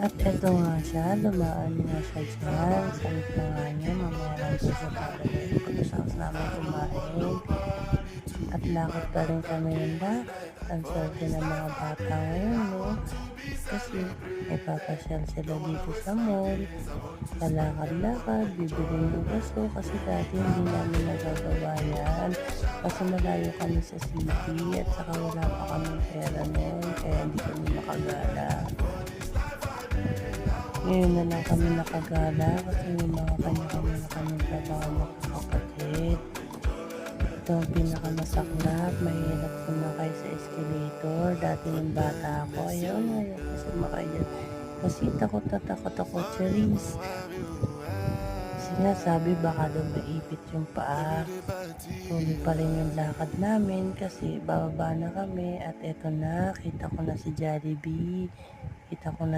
At eto nga siya, dumaan nga siya dyan. Salit na nga niya, mamaya lang po siya babalik. Pagkatapos namin kumain, at lakad pa rin kami ng lakad. Ang swerte ng mga bata ngayon, no? Kasi may papasyal sila dito sa mall. Palakad-lakad, bibili ng gaso. Kasi dati hindi namin nagagawa yan. Kasi malayo kami sa city at saka wala pa kami pera noon. Kaya hindi kami nakagala. Ngayon na lang kami nakagala kasi may mga kanya-kanya na kami trabaho magkakapatid. Ito ang pinakamasaklap, mahirap sumakay sa escalator. Dati ng bata ako, ayaw ko sumakay yan. Kasi takot na takot ako, Charis. Kasi nga sabi baka daw maipit yung paa. Tuloy pa rin yung lakad namin kasi bababa na kami. At eto na, kita ko na si Jollibee. Kita ko na